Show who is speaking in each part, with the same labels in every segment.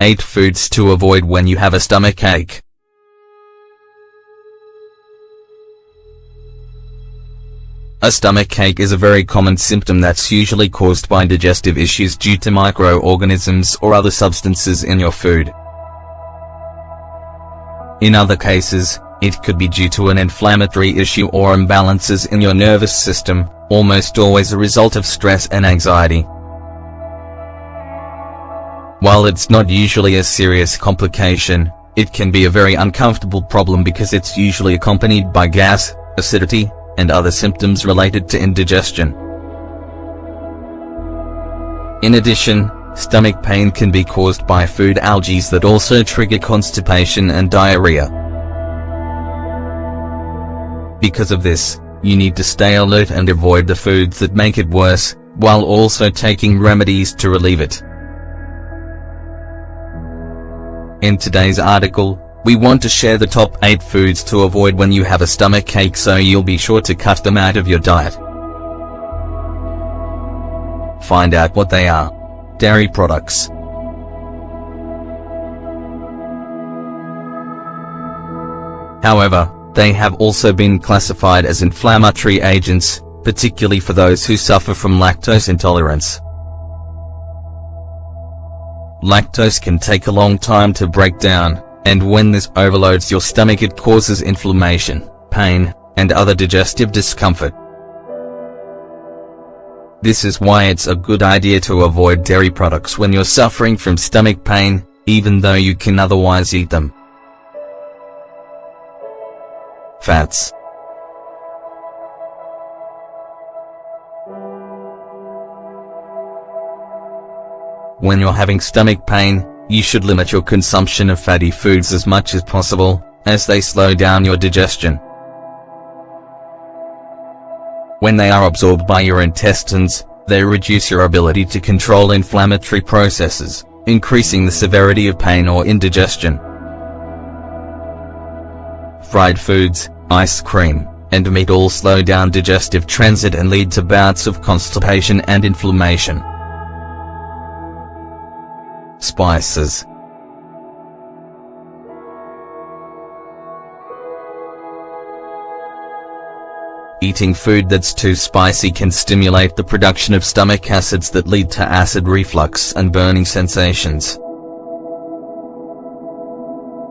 Speaker 1: 8 foods to avoid when you have a stomach ache. A stomach ache is a very common symptom that's usually caused by digestive issues due to microorganisms or other substances in your food. In other cases, it could be due to an inflammatory issue or imbalances in your nervous system, almost always a result of stress and anxiety. While it's not usually a serious complication, it can be a very uncomfortable problem because it's usually accompanied by gas, acidity, and other symptoms related to indigestion. In addition, stomach pain can be caused by food allergies that also trigger constipation and diarrhea. Because of this, you need to stay alert and avoid the foods that make it worse, while also taking remedies to relieve it. In today's article, we want to share the top 8 foods to avoid when you have a stomach ache, so you'll be sure to cut them out of your diet. Find out what they are. Dairy products. However, they have also been classified as inflammatory agents, particularly for those who suffer from lactose intolerance. Lactose can take a long time to break down, and when this overloads your stomach it causes inflammation, pain, and other digestive discomfort. This is why it's a good idea to avoid dairy products when you're suffering from stomach pain, even though you can otherwise eat them. Fats. When you're having stomach pain, you should limit your consumption of fatty foods as much as possible, as they slow down your digestion. When they are absorbed by your intestines, they reduce your ability to control inflammatory processes, increasing the severity of pain or indigestion. Fried foods, ice cream, and meat all slow down digestive transit and lead to bouts of constipation and inflammation. Spices. Eating food that's too spicy can stimulate the production of stomach acids that lead to acid reflux and burning sensations.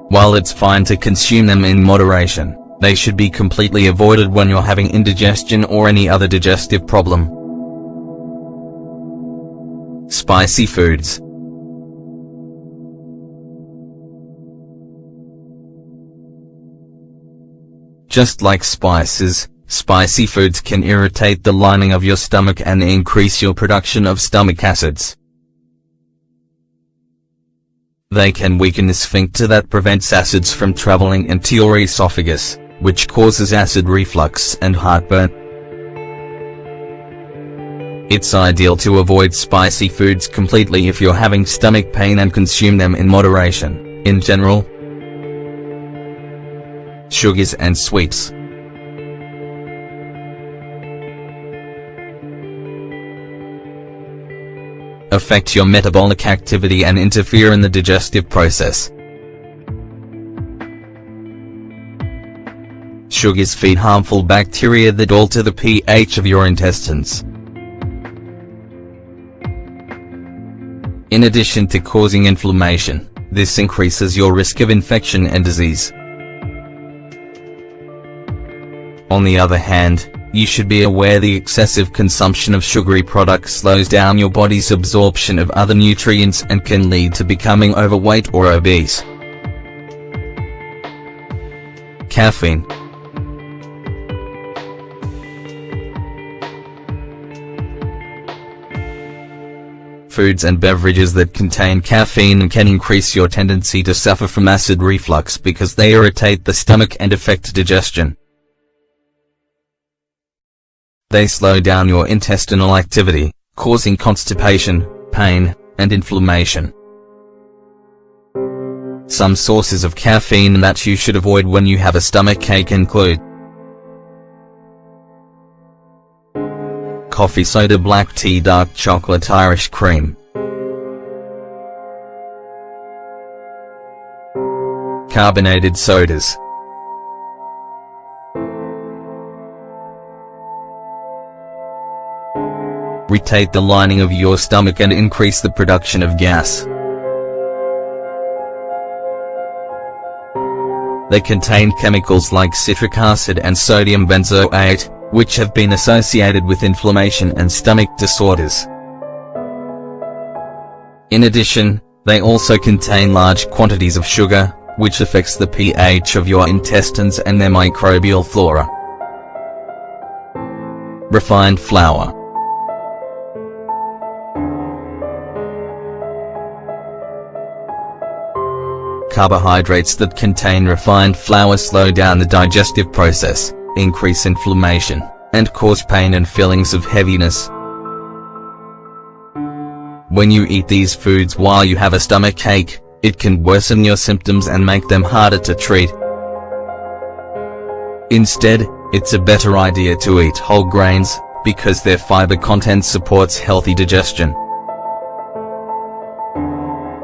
Speaker 1: While it's fine to consume them in moderation, they should be completely avoided when you're having indigestion or any other digestive problem. Spicy foods. Just like spices, spicy foods can irritate the lining of your stomach and increase your production of stomach acids. They can weaken the sphincter that prevents acids from traveling into your esophagus, which causes acid reflux and heartburn. It's ideal to avoid spicy foods completely if you're having stomach pain and consume them in moderation. In general, sugars and sweets. Affect your metabolic activity and interfere in the digestive process. Sugars feed harmful bacteria that alter the pH of your intestines. In addition to causing inflammation, this increases your risk of infection and disease. On the other hand, you should be aware the excessive consumption of sugary products slows down your body's absorption of other nutrients and can lead to becoming overweight or obese. Caffeine. Foods and beverages that contain caffeine can increase your tendency to suffer from acid reflux because they irritate the stomach and affect digestion. They slow down your intestinal activity, causing constipation, pain, and inflammation. Some sources of caffeine that you should avoid when you have a stomach ache include coffee, soda, black tea, dark chocolate, Irish cream, carbonated sodas. Irritate the lining of your stomach and increase the production of gas. They contain chemicals like citric acid and sodium benzoate, which have been associated with inflammation and stomach disorders. In addition, they also contain large quantities of sugar, which affects the pH of your intestines and their microbial flora. Refined flour. Carbohydrates that contain refined flour slow down the digestive process, increase inflammation, and cause pain and feelings of heaviness. When you eat these foods while you have a stomach ache, it can worsen your symptoms and make them harder to treat. Instead, it's a better idea to eat whole grains, because their fiber content supports healthy digestion.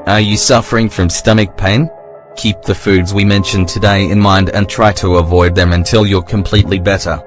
Speaker 1: Are you suffering from stomach pain? Keep the foods we mentioned today in mind and try to avoid them until you're completely better.